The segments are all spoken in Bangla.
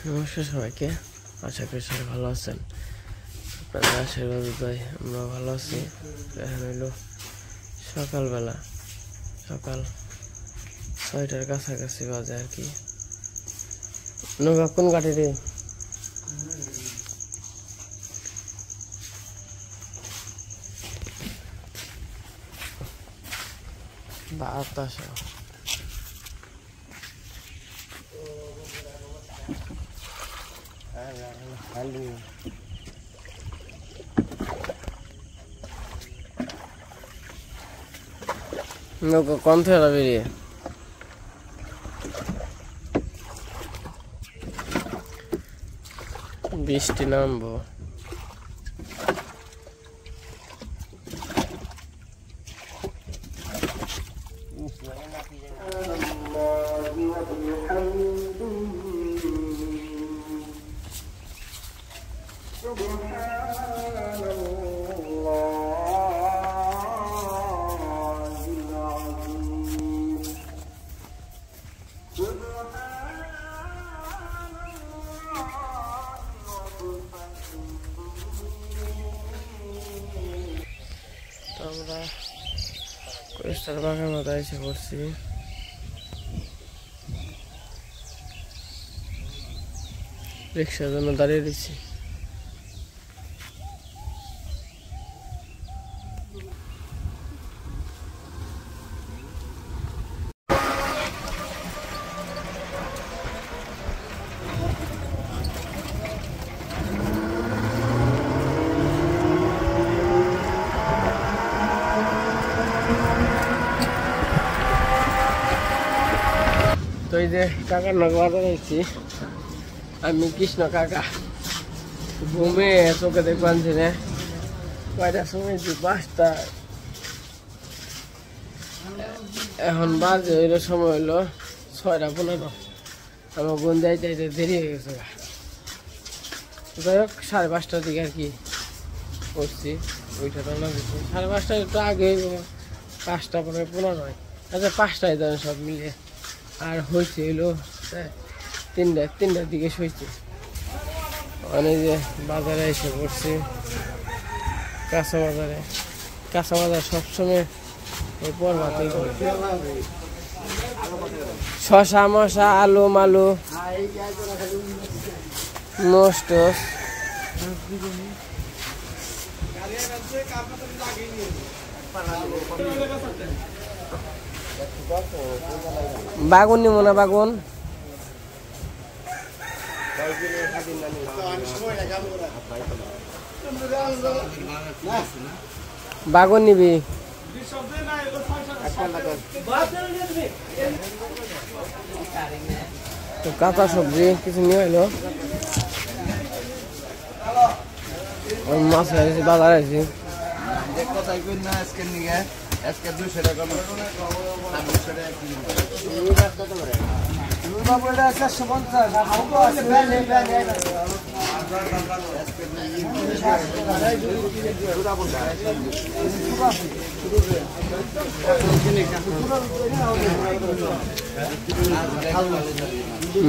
নমস্কার সবাইকে, আশা করি সবাই ভালো আছেন। আপনাদের আশীর্বাদ ভাই আমরা ভালো আছি। এখন হইল সকালবেলা, সকাল 6টার কাছাকাছি বাজে আর কি। নৌকা কোন কাঠি রে? বাতাস নৌকা কম থেকে বেরিয়ে বৃষ্টি নামবো। আমরা কোস্টার বাঘের মতো এসে পড়ছি। রিক্সার জন্য দাঁড়িয়ে দিচ্ছি। তো এই যে কাকার নৌকা রয়েছি, আমি কৃষ্ণ কাকা। ঘুমে চোখে দেখবান না কয়টার সময় 5টা, এখন বাজে হইলো সময় হইলো 6:15। আমার বোন যাইতে দেরি হয়ে গেছে। যাই হোক 5:30টার দিকে আর কি করছি। ওইটা তো না 5:30 একটু আগে 5:15। আচ্ছা 5টায় দেন সব মিলে। আর হয়েছে হইলো 3টার দিকে শুয়েছে। অনেক যে বাজারে এসে পড়ছি, কাঁচা বাজারে। কাঁচা বাজার সবসময় এই পর্বাতেই করে। শশা মশা আলু মালু নষ্ট। বাগুন নিব না? বাগুন বাগুন নিবি? কাঁচা সবজি কিছু নিয়ে এলো। মাছ আছে, বাজার আছে।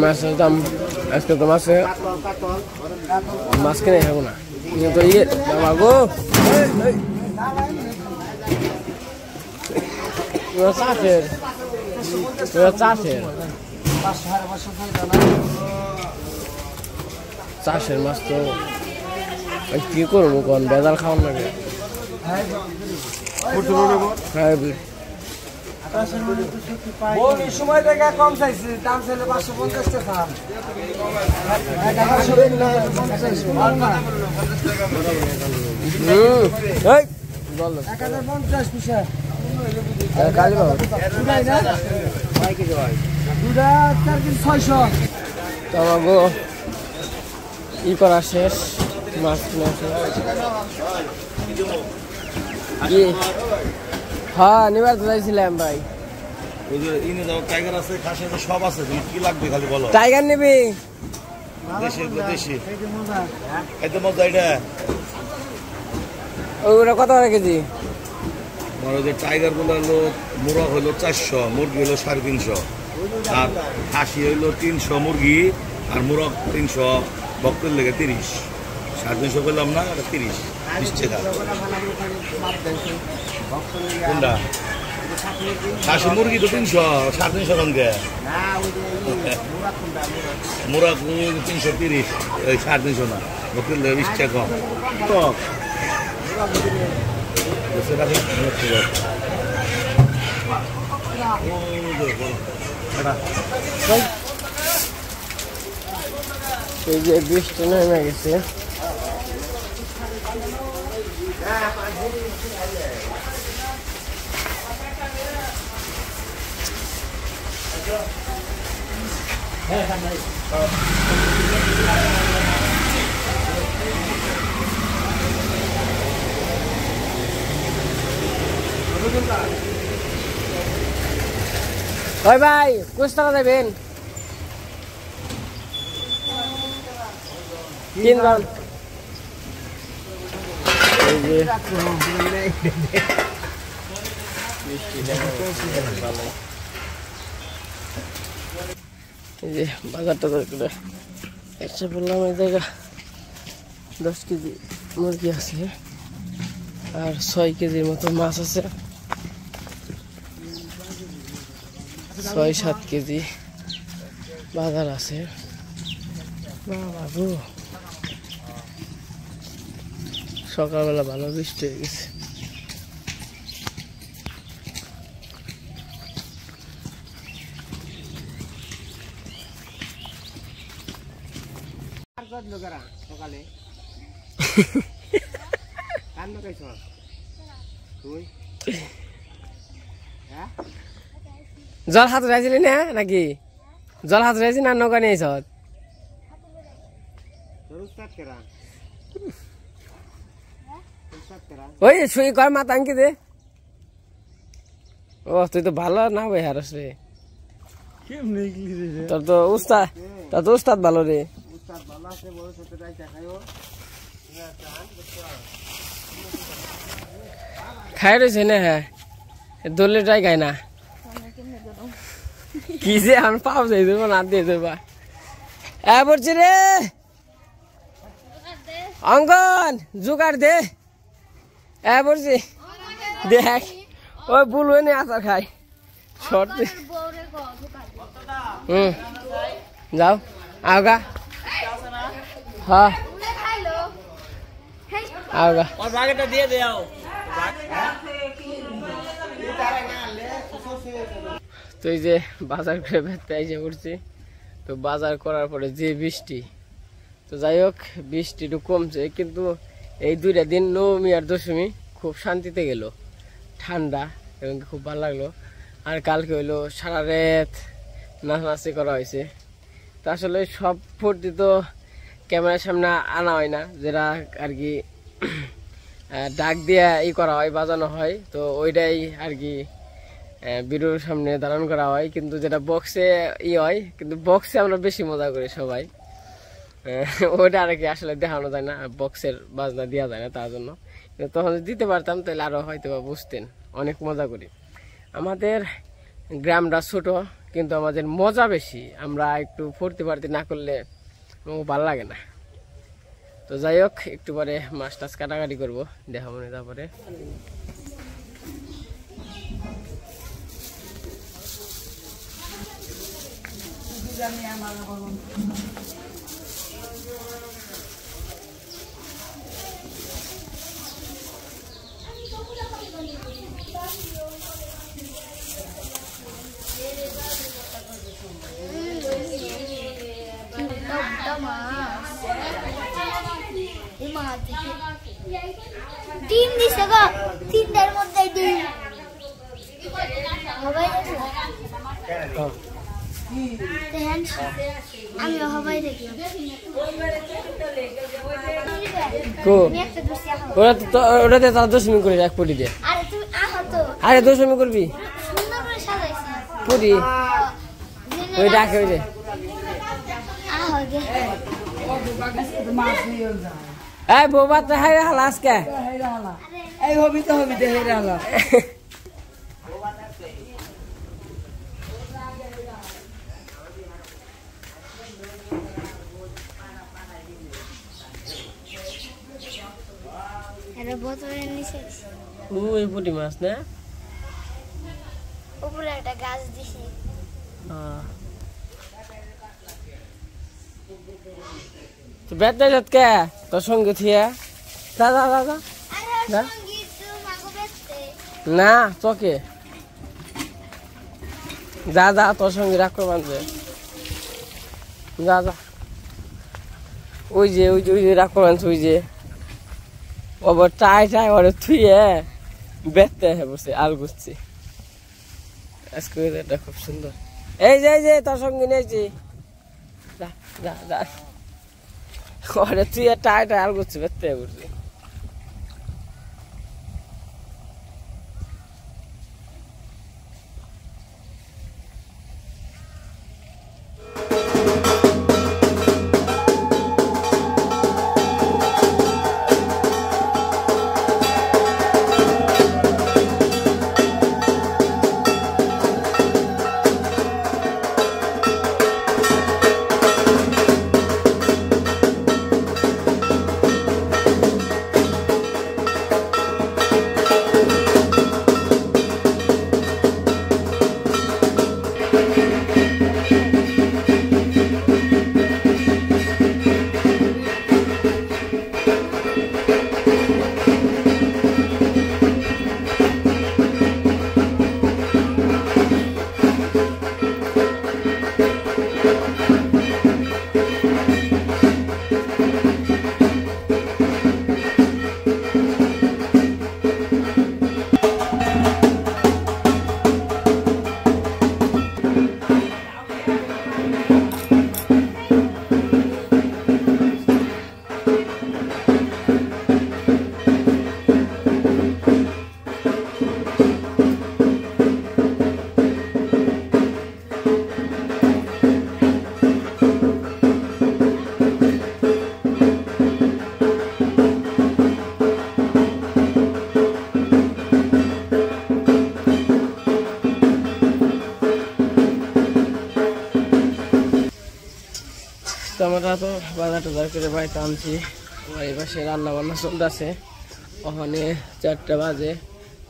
মাছের দাম আজকে তো মাছ কিনে খাবো না তো। ইয়ে গো চাষের চাষের মাছ তো কি করবো কোন বেজাল খাওয়ার লাগে। সময় থেকে কম চাইছি, দাম চাইলে 550 টাকা। 1050 পয়সা কালী বাবা 600। তো আমাগো ই করা শেষ, মাছ কিনা কি? হ্যাঁ নিবার তো চাইছিলাম ভাই। টাইগার আছে, খাসি আছে, সব আছে। কি লাগবে খালি বলো। টাইগার নিবি? দেশি এত মজা। এটা ওগুলো কত করে কেজি? টাইগার গুলো হলো মোরগ হলো 400, মুরগি হলো 350, আর খাসি হইলো 300, মুরগি আর মোরগ 300 ভক্তের লেগে 30 350 করলাম না, এটা 30 20 টাকা। কোনটা খাসি মুরগি তো 300 350 রঙে, মোরগ 330 350 না, ভক্তের লেগে 20 টাকা কম। তো সেটা এই যে বৃষ্টি নেমে গেছে। ওই ভাই কোন টাকা দেবেন? কিনবাম এই যে এই যে বাজারটা করে একটা বললাম, এই জায়গা 10 কেজি মুরগি আছে আর 6 কেজির মতো মাছ আছে, 6-7 কেজি বাজার আছে। বাবু সকালবেলা ভালো বৃষ্টি হয়ে গেছে। সকালে জল হাত রাইছিলি না নাকি? জল হাত রাইছি না নৌকা নিয়েছ? ওই শুই কর মা তাঙ্কি দে। ও তুই তো ভালো না ভাই হারস রে, তোর তো উস্তাদ ভালো রে। খাই রয়েছে না? হ্যাঁ দোলেটাই খাই না কি যে আমি পাও যাই দেবো না দিয়ে দেবা। পড়ছি রে অঙ্কন জোগাড় দে। পড়ছি দেখ ওই বুল হয়ে নিয়ে আচার খাই শর্ট। যাও আওগা। হ্যাঁ আওগা দিয়ে দে। তো এই যে বাজার করে বেড়াতে এসে পড়ছি। তো বাজার করার পরে যে বৃষ্টি, তো যাই হোক বৃষ্টি একটু কমছে, কিন্তু এই 2টা দিন নবমী আর দশমী খুব শান্তিতে গেল, ঠান্ডা এবং খুব ভালো লাগলো। আর কালকে হইলো সারা রাত নাচানাচি করা হয়েছে। তো আসলে সব ফুর্তি তো ক্যামেরার সামনে আনা হয় না, যেটা আর কি ডাক দিয়ে করা হয়, বাজানো হয়, তো ওইটাই আর কি ভিডিওর সামনে ধারণ করা হয়। কিন্তু যেটা বক্সে হয়, কিন্তু বক্সে আমরা বেশি মজা করি সবাই, ওইটা আর কি আসলে দেখানো যায় না, বক্সের বাজনা দেওয়া যায় না, তার জন্য। তখন যদি দিতে পারতাম তাহলে আরো হয়তো বা বুঝতেন, অনেক মজা করি। আমাদের গ্রামটা ছোট কিন্তু আমাদের মজা বেশি, আমরা একটু ফুর্তি ফার্তি না করলে ভালো লাগে না। তো যাই হোক একটু পরে মাছ টাছ কাটাকাটি করবো, দেখা মনে। তারপরে তিন দিছে গো, তিনটার মধ্যে দুই আমি হবাই দেখলাম। ওটাতে তার 10 মিনিট করে এক পুরি দিয়ে। আরে তুমি আহ তো, আরে 10 মিনিট করবি সুন্দর করে সাজাইছি পুরি ওই ডাকে ওই যে আহ গে এই বাবা তো হাই হালা আজকে এই হবি তো হবি দে হেরা হলা। এটা বোতলের নিচে ওই পুঁটি মাছ না উপরে একটা গাছ দিছি তো বেতে কে তোর সঙ্গে থিয়া দাদা দাদা আরে না? সঙ্গীত মাগো বেচতে না তোকে যা যা তোর সঙ্গে রাখ বানছে যা যা ওই যে রাখ বানছে ওই যে ওবার টাই ওরে থুয়ে বেতে বসে আল গুছছি আজকে এটা খুব সুন্দর এই যে তোর সঙ্গে নিয়েছি যা যা যা ওরে তুই টাই আল গুছছি বেতে বসছি আমরা তো বাজার টাজার করে বাড়িতে আনছি এই পাশে রান্না বান্না চলতেছে ওখানে 4টা বাজে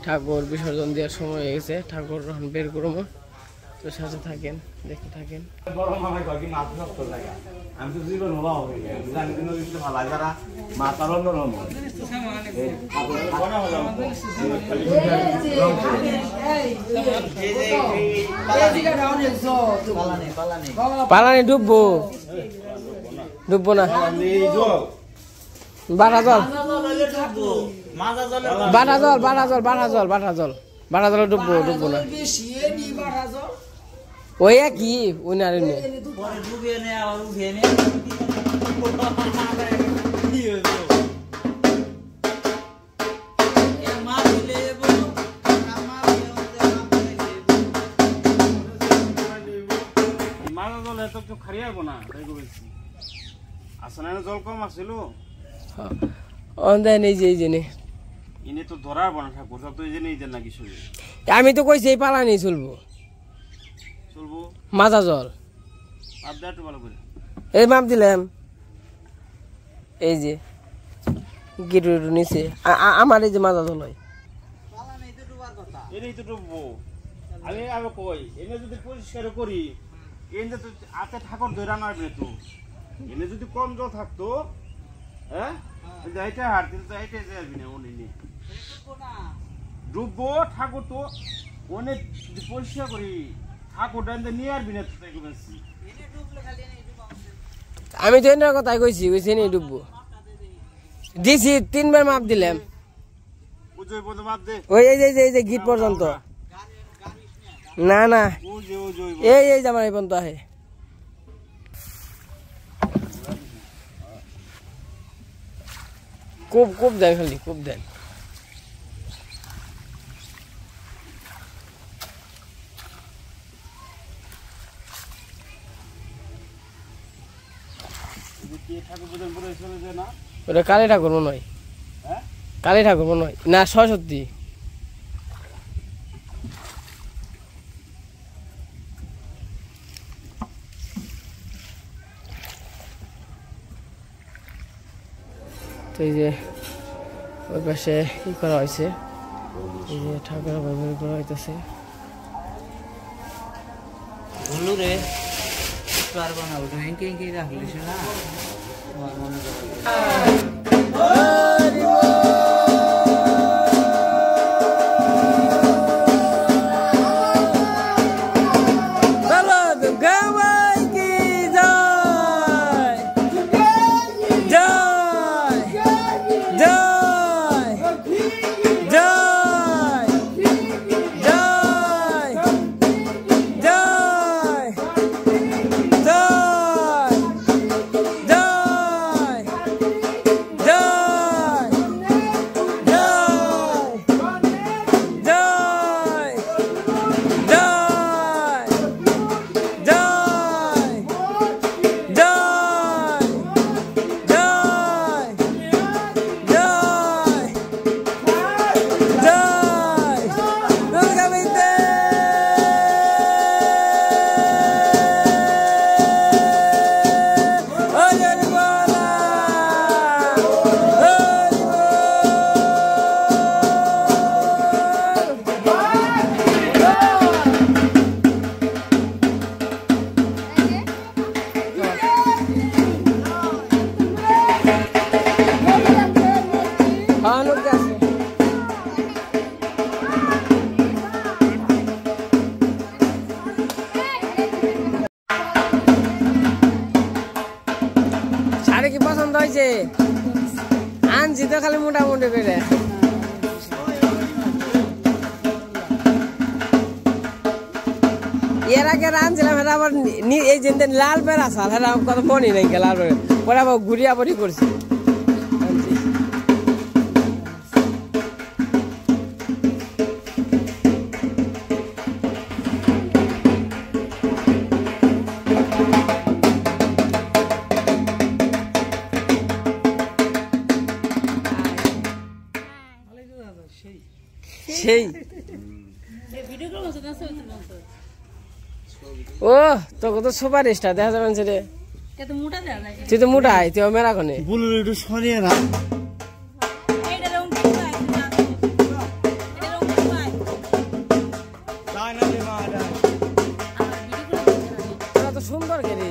ঠাকুর বিসর্জন দেওয়ার সময় হয়ে গেছে ঠাকুর এখন বের করবো তো সাথে থাকেন দেখতে থাকেন আমি তো জীবন হওয়া হবে জানি দিন ভালো যারা মাতার অন্যরকম পালানি ডুববো না বাটা জল ডুববো না ওই কি ওই না জল কম আছিল আমি তো কইছি এই পালানি চলবো মাজা জল এই মাপ দিলাম এই যে গিটু নিচে আমার এই যে মাজা জল হয় আমি আগে কই এনে যদি পরিষ্কার করি এনে তো আতে ঠাকুর ধরে মারবে তো এনে যদি কম জল থাকতো হ্যাঁ এইটা হার দিন তো এইটা যাবি না উনি নি ডুববো ঠাকুর তো অনেক যদি পরিষ্কার করি ঠাকুর ডাইতে নিয়ে আসবি না তো তাই বলছি আমি তো এনার কথাই কইছি কইছি নি ডুববো দিছি 3বার মাপ দিলাম বুঝই বন্ধ মাপ দে ওই এই যে গিট পর্যন্ত না না এই জামাই পর্যন্ত আহে খুব দেন খালি খুব দেন ওটা কালী ঠাকুর মনে হয় কালী ঠাকুর মনে হয় না সরস্বতী তো এই যে ওই পাশে ই করা হয়েছে, এই যে ঠাকুর ব্যবহার করা হইতেছে। রে পারবো না, ওটা এঁকে এঁকে রাখলিস না, আমার মনে কি পছন্দ হয়েছে? আনছি তো খালি মোটামুটি করে। এর আগে আনছিলাম, হেরা আবার এই যে লাল বেড়া সাল, হেরা কত মনে নাই লাল বেড়া, পরে আবার ঘুরিয়া বড়ি করছি। সেই ও তোকে তো সুপার স্টার দেখা যাবে রে, তুই তো মোটা আয়, তুই মেরা কোনে একটু সরিয়ে না। তো সুন্দর কেরে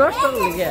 নষ্ট লিখে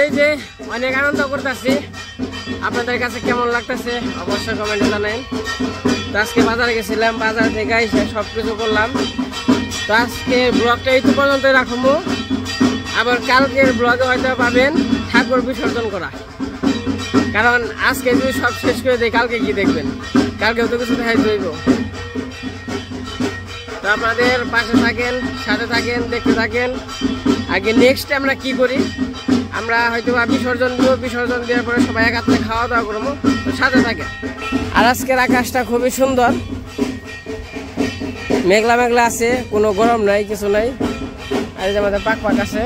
এই যে অনেক আনন্দ করতেছি, আপনাদের কাছে কেমন লাগতেছে অবশ্যই কমেন্টে জানান। তো আজকে বাজারে গেছিলাম, বাজার থেকে এসে সব কিছু করলাম। তো আজকে ব্লগটা এই পর্যন্ত রাখবো, আবার কালকের ব্লগে হয়তো পাবেন ঠাকুর বিসর্জন করা, কারণ আজকে যদি সব শেষ করে দেয় কালকে কি দেখবেন, কালকেও তো কিছু দেখাই হইব। তো আপনাদের পাশে থাকেন, সাথে থাকেন, দেখতে থাকেন। আগে নেক্সট আমরা কি করি, আমরা হয়তো বিসর্জন দিব, বিসর্জন দেওয়ার পরে সবাই একাত্রে খাওয়া দাওয়া করবো, তো সাথে থাকেন। আর আজকের আকাশটা খুবই সুন্দর, মেঘলা মেঘলা আছে, কোনো গরম নাই, কিছু নাই। আর এই যে আমাদের পাক আছে।